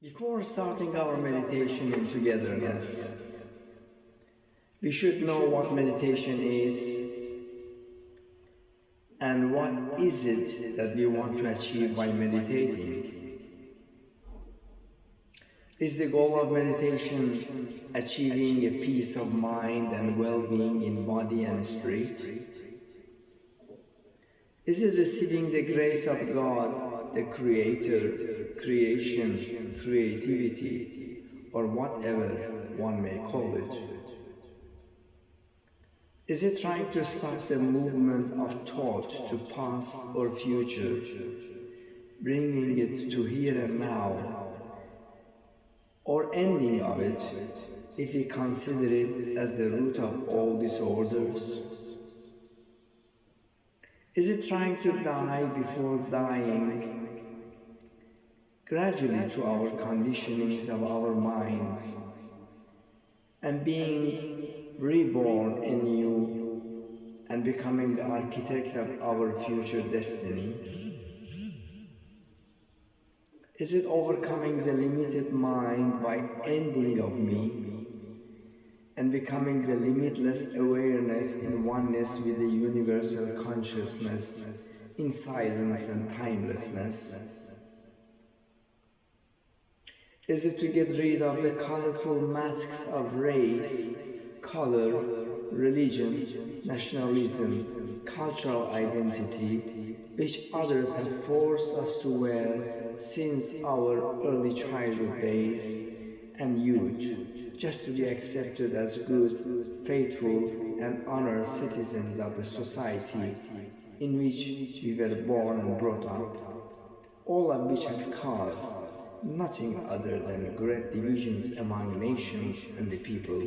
Before starting our meditation in togetherness, we should know what meditation is and what is it that we want to achieve by meditating. Is the goal of meditation achieving a peace of mind and well-being in body and spirit? Is it receiving the grace of God, the Creator, creation, creativity, or whatever one may call it? Is it trying to stop the movement of thought to past or future, bringing it to here and now, or ending of it if we consider it as the root of all disorders? Is it trying to die before dying, gradually to our conditionings of our minds, and being reborn anew and becoming the architect of our future destiny? Is it overcoming the limited mind by ending of me and becoming the limitless awareness in oneness with the universal consciousness in silence and timelessness? Is it to get rid of the colorful masks of race, color, religion, nationalism, cultural identity, which others have forced us to wear since our early childhood days and youth, just to be accepted as good, faithful, and honored citizens of the society in which we were born and brought up, all of which have caused nothing other than great divisions among nations and the people?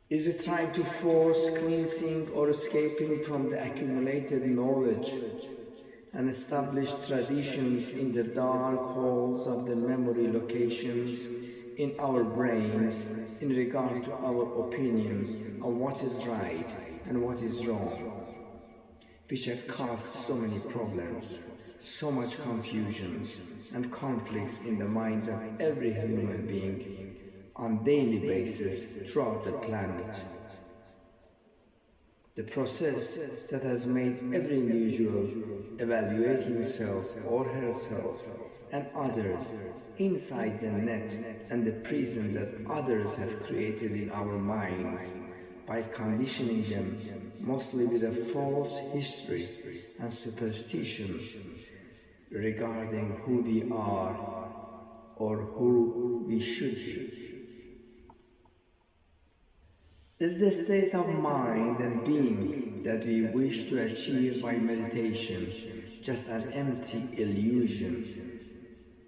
Is it trying to force cleansing or escaping from the accumulated knowledge and established traditions in the dark holes of the memory locations in our brains in regard to our opinions of what is right and what is wrong, which have caused so many problems, so much confusion and conflicts in the minds of every human being on daily basis throughout the planet? The process that has made every individual evaluate himself or herself and others inside the net and the prison that others have created in our minds by conditioning them mostly with a false history and superstitions regarding who we are or who we should be. Is the state of mind and being that we wish to achieve by meditation just an empty illusion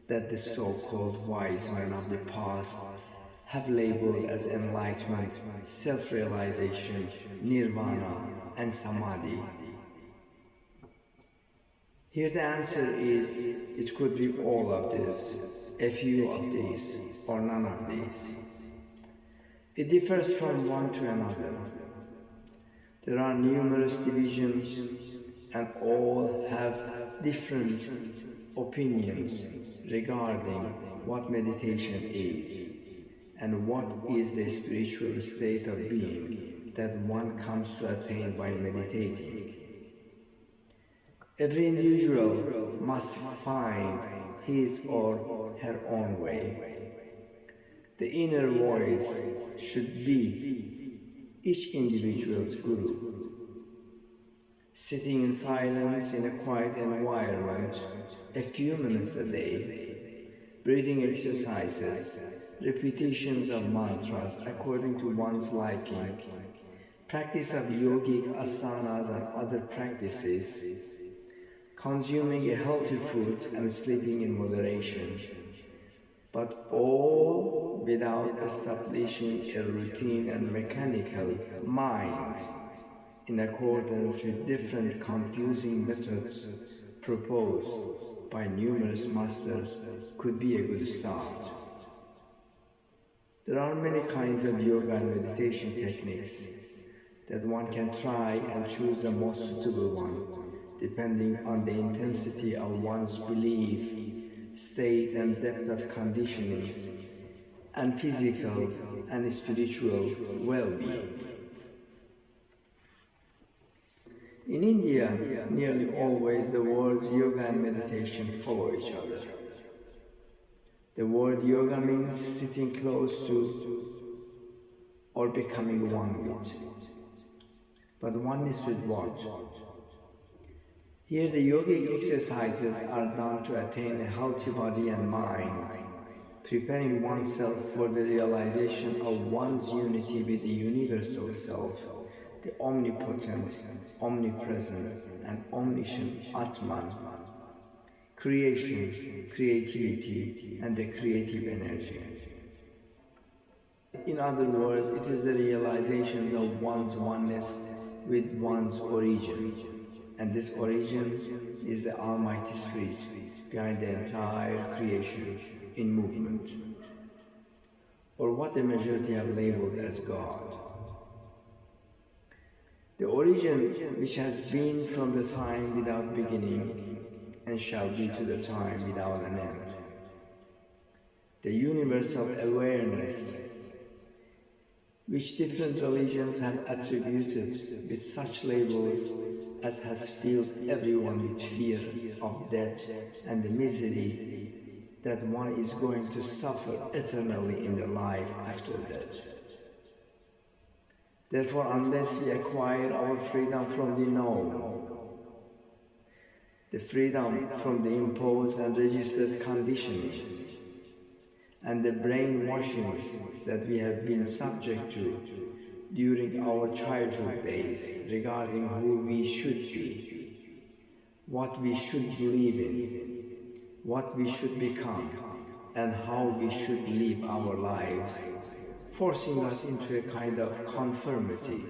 that the so-called wise men of the past have labeled as enlightenment, self-realization, nirvana, and samadhi? Here the answer is, it could be all of this, a few of these, or none of these. It differs from one to another. There are numerous divisions and all have different opinions regarding what meditation is and what is the spiritual state of being that one comes to attain by meditating. Every individual must find his or her own way. The inner voice should be each individual's guru. Sitting in silence in a quiet environment a few minutes a day, breathing exercises, repetitions of mantras according to one's liking, practice of yogic asanas and other practices, consuming a healthy food and sleeping in moderation, but all without establishing a routine and mechanical mind in accordance with different confusing methods proposed by numerous masters could be a good start. There are many kinds of yoga and meditation techniques that one can try and choose the most suitable one, depending on the intensity of one's belief state and depth of conditionings, and physical and spiritual well-being. In India, nearly always the words yoga and meditation follow each other. The word yoga means sitting close to or becoming one with. But oneness with what? Here the yogic exercises are done to attain a healthy body and mind, preparing oneself for the realization of one's unity with the universal self, the omnipotent, omnipresent, and omniscient Atman, creation, creativity, and the creative energy. In other words, it is the realization of one's oneness with one's origin, and this origin is the Almighty Spirit behind the entire creation in movement, or what the majority have labeled as God. The origin which has been from the time without beginning and shall be to the time without an end. The universal awareness which different religions have attributed with such labels as has filled everyone with fear of death and the misery that one is going to suffer eternally in the life after death. Therefore, unless we acquire our freedom from the known, the freedom from the imposed and registered conditionings, and the brainwashings that we have been subject to during our childhood days regarding who we should be, what we should believe in, what we should become, and how we should live our lives, forcing us into a kind of conformity,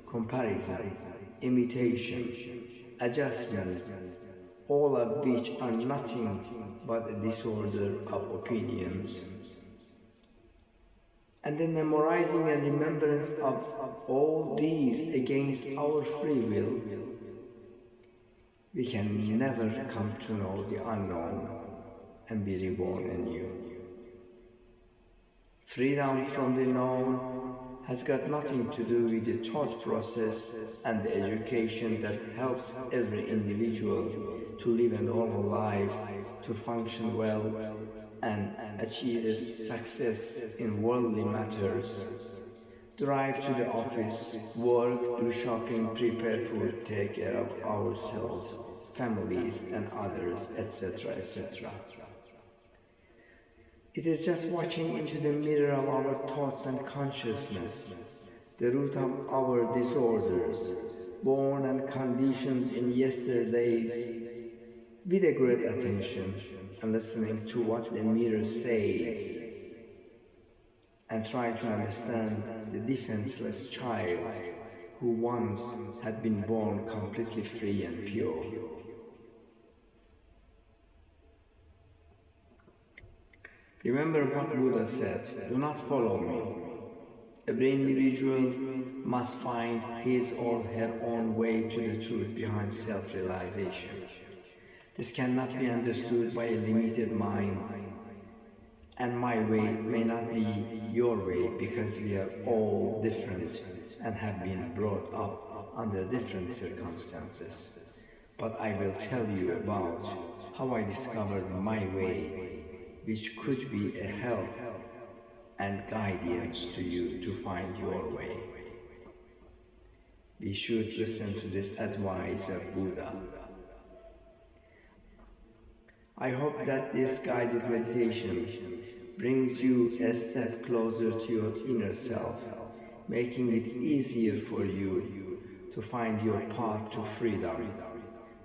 comparison, imitation, adjustment, all of which are nothing but a disorder of opinions. And the memorizing and remembrance of all these against our free will, we can never come to know the unknown and be reborn anew. Freedom from the known has got nothing to do with the thought process and the education that helps every individual to live a normal life, to function well, and achieve success in worldly matters. Drive to the office, work, do shopping, prepare food, take care of ourselves, families, and others, etc., etc. It is just watching into the mirror of our thoughts and consciousness, the root of our disorders, born and conditioned in yesterdays, with a great attention and listening to what the mirror says, and try to understand the defenseless child who once had been born completely free and pure. Remember what Buddha said, do not follow me. Every individual must find his or her own way to the truth behind self-realization. This cannot be understood by a limited mind, and my way may not be your way because we are all different and have been brought up under different circumstances. But I will tell you about how I discovered my way, which could be a help and guidance to you to find your way. We should listen to this advice of Buddha. I hope that this guided meditation brings you a step closer to your inner self, making it easier for you to find your path to freedom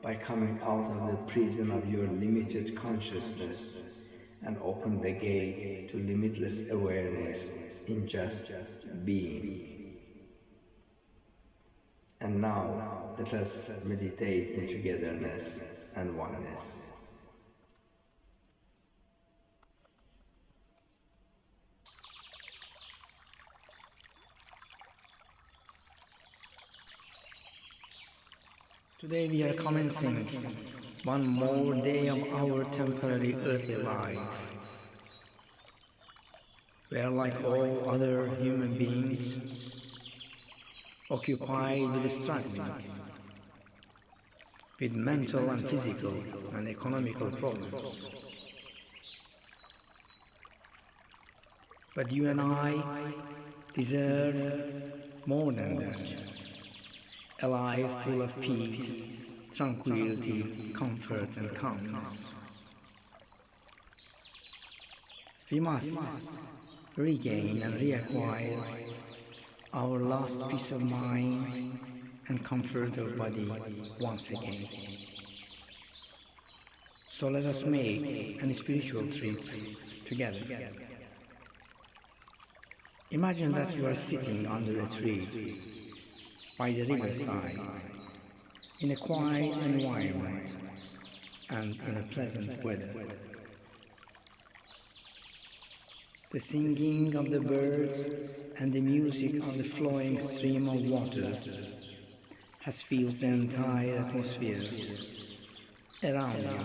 by coming out of the prison of your limited consciousness and open the gate to limitless awareness in just being. And now, let us meditate in togetherness and oneness. Today we are commencing one more day of our temporary earthly life. We are like all other human beings, occupied with struggling, with mental and physical and economical problems. But you and I deserve more than that. A life full of peace, tranquility, comfort and calmness. We must regain and reacquire our lost peace of mind and comfort of body once again. So let us make a spiritual trip together. Imagine that you are sitting under a tree by the riverside in a quiet environment and in a pleasant weather. The singing of the birds and the music of the flowing stream of water has filled the entire atmosphere around you.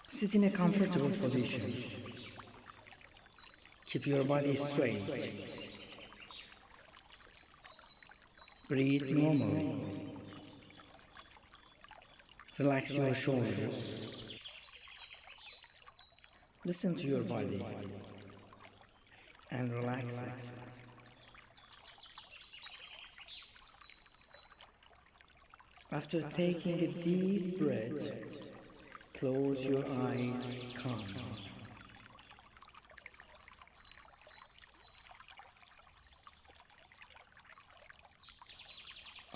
Sit in a comfortable position. Keep your body straight. Breathe normally. Relax your shoulders. Listen to your body and relax it. After taking a deep breath, close your eyes calmly.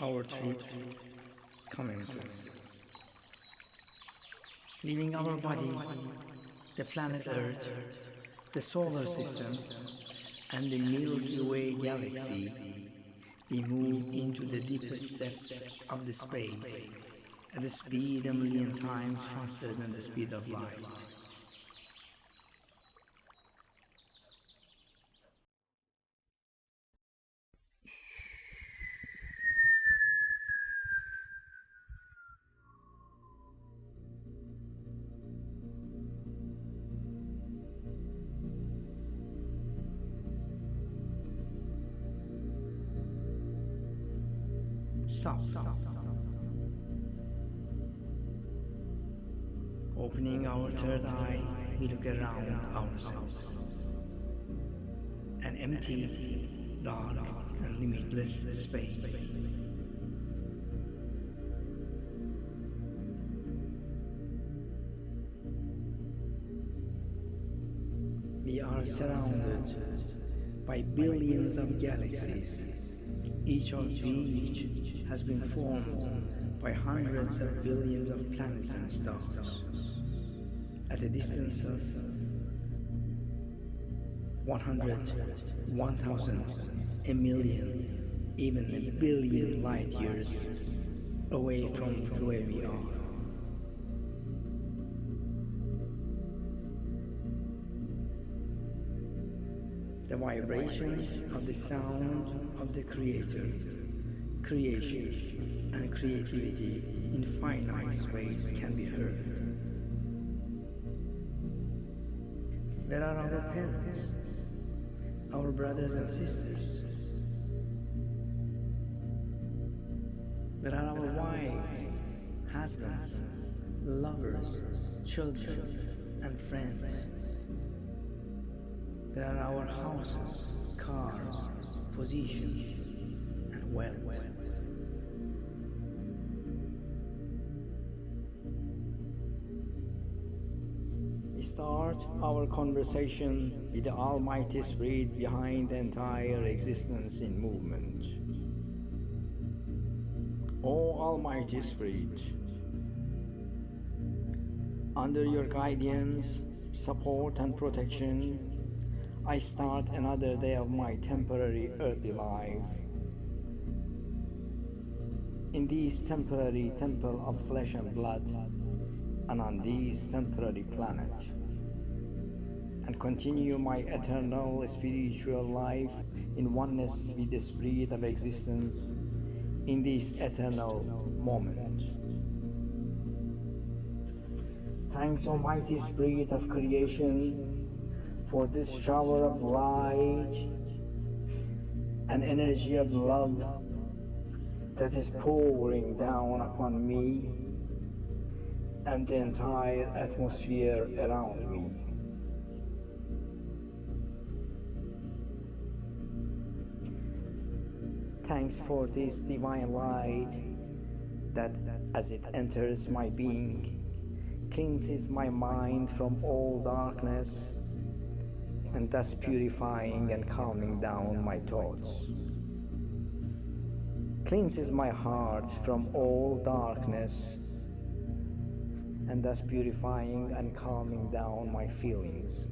Our trip commences. Leaving our body, the planet Earth, the solar system, and the Milky Way galaxy, we move into the deepest depths of the space at a speed a million times faster than the speed of light. Stop. Opening our third eye, we look around ourselves. An empty, dark, and limitless space. We are surrounded by billions of galaxies, each of which has been formed by hundreds of billions of planets and stars at a distance of 100, 1,000, a million, even a billion light years away from where we are. The vibrations of the sound of the Creator, creation, and creativity in finite space can be heard. Where are our parents, our brothers and sisters? Where are our wives, husbands, lovers, children, and friends? Where are our houses, cars, positions, and wealth? We start our conversation with the Almighty Spirit behind the entire existence in movement. O Almighty Spirit, under your guidance, support, and protection, I start another day of my temporary earthly life. In this temporary temple of flesh and blood, and on this temporary planet, and continue my eternal spiritual life in oneness with the spirit of existence, in this eternal moment. Thanks, Almighty Spirit of creation, for this shower of light and energy of love that is pouring down upon me and the entire atmosphere around me. Thanks for this divine light that, as it enters my being, cleanses my mind from all darkness and thus purifying and calming down my thoughts. Cleanses my heart from all darkness and thus purifying and calming down my feelings.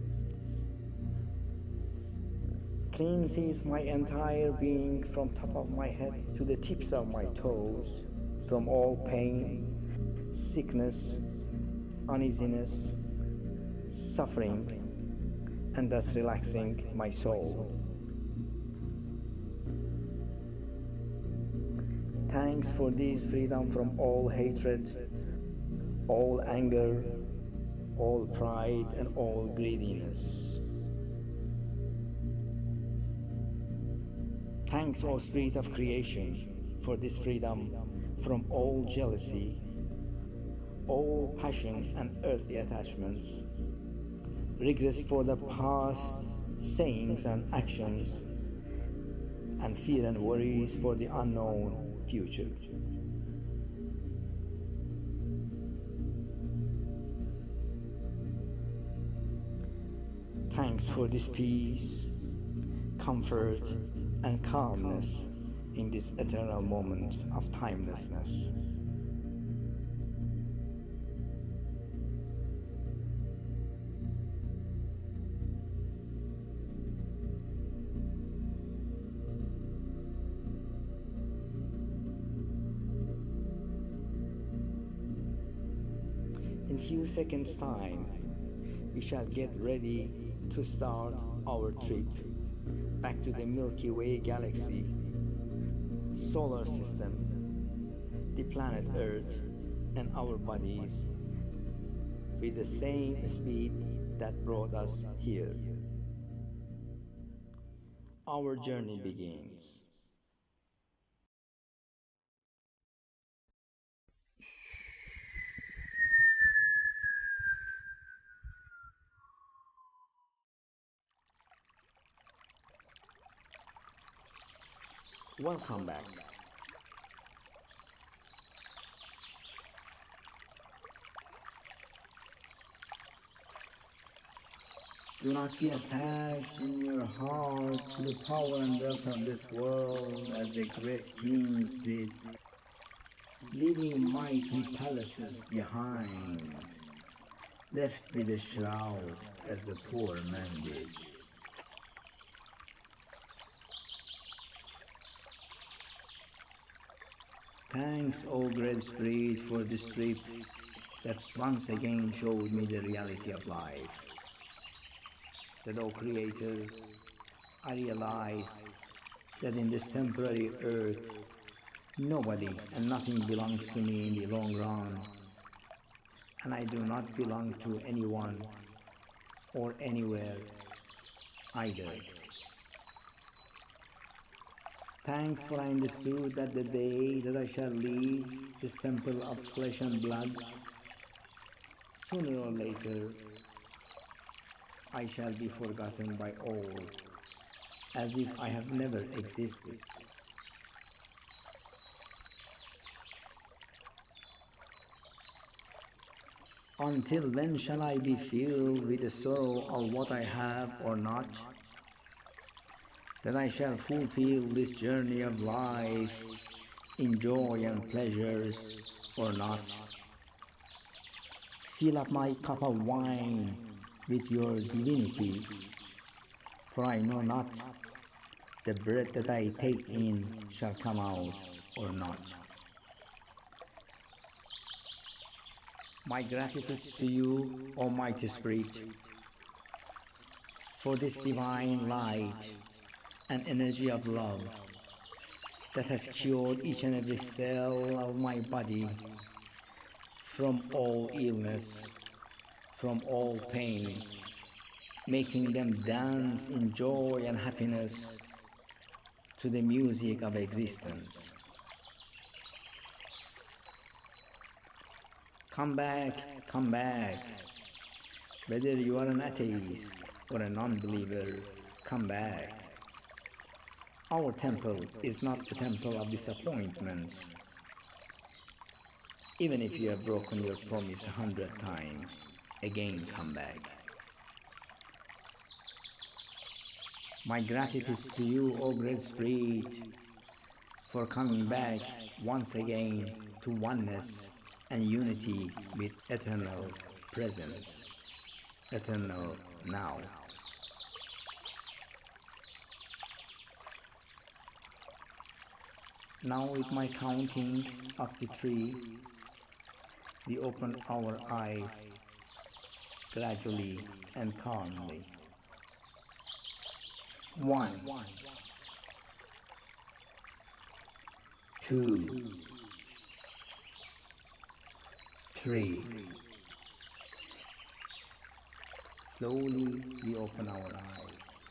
Cleanses my entire being from top of my head to the tips of my toes from all pain, sickness, uneasiness, suffering, and thus relaxing my soul. Thanks for this freedom from all hatred, all anger, all pride, and all greediness. Thanks, O Spirit of creation, for this freedom from all jealousy, all passion and earthly attachments, regrets for the past sayings and actions, and fear and worries for the unknown future. Thanks for this peace, comfort, and calmness in this eternal moment of timelessness. In few seconds' time, we shall get ready to start our trip back to the Milky Way galaxy, solar system, the planet Earth, and our bodies with the same speed that brought us here. Our journey begins. Welcome back. Do not be attached in your heart to the power and wealth of this world as the great kings did, leaving mighty palaces behind, left with a shroud as the poor man did. Thanks, O Great Spirit, for this trip that once again showed me the reality of life. That, O Creator, I realized that in this temporary earth, nobody and nothing belongs to me in the long run, and I do not belong to anyone or anywhere either. Thanks, for I understood that the day that I shall leave this temple of flesh and blood, sooner or later, I shall be forgotten by all, as if I have never existed. Until then shall I be filled with the sorrow of what I have or not, that I shall fulfill this journey of life in joy and pleasures or not. Fill up my cup of wine with your divinity, for I know not the breath that I take in shall come out or not. My gratitude to you, Almighty Spirit, for this divine light and energy of love that has cured each and every cell of my body from all illness, from all pain, making them dance in joy and happiness to the music of existence. Come back, come back. Whether you are an atheist or a non-believer, come back. Our temple is not the temple of disappointments. Even if you have broken your promise 100 times, again come back. My gratitude to you, O Great Spirit, for coming back once again to oneness and unity with eternal presence, eternal now. Now with my counting up to 3, we open our eyes gradually and calmly. 1, 2, 3. Slowly we open our eyes.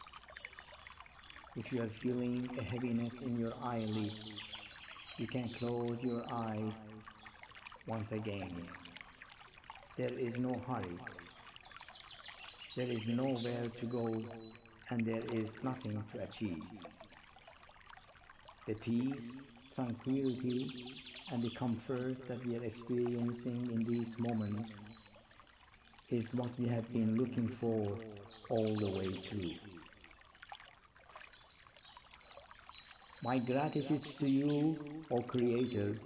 If you are feeling a heaviness in your eyelids, you can close your eyes once again. There is no hurry. There is nowhere to go, and there is nothing to achieve. The peace, tranquility, and the comfort that we are experiencing in this moment is what we have been looking for all the way through. My gratitude to you, O Creator,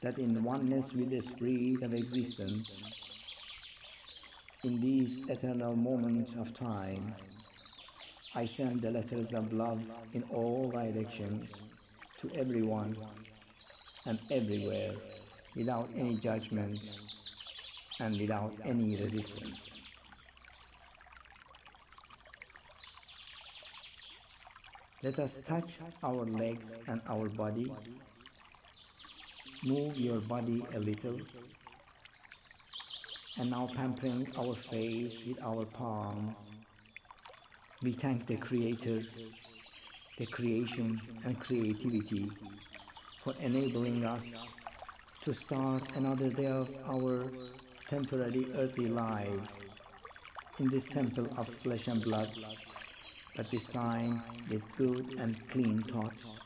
that in oneness with the Spirit of existence, in this eternal moment of time, I send the letters of love in all directions to everyone and everywhere, without any judgment and without any resistance. Let us touch our legs and our body. Move your body a little. And now pampering our face with our palms, we thank the Creator, the creation and creativity for enabling us to start another day of our temporary earthly lives in this temple of flesh and blood, but this time with good and clean thoughts,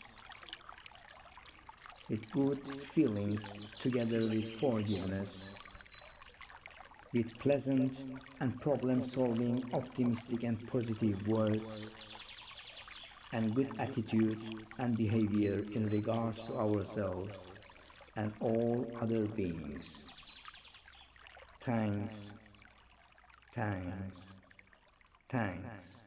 with good feelings together with forgiveness, with pleasant and problem-solving, optimistic and positive words, and good attitude and behavior in regards to ourselves and all other beings. Thanks, thanks, thanks.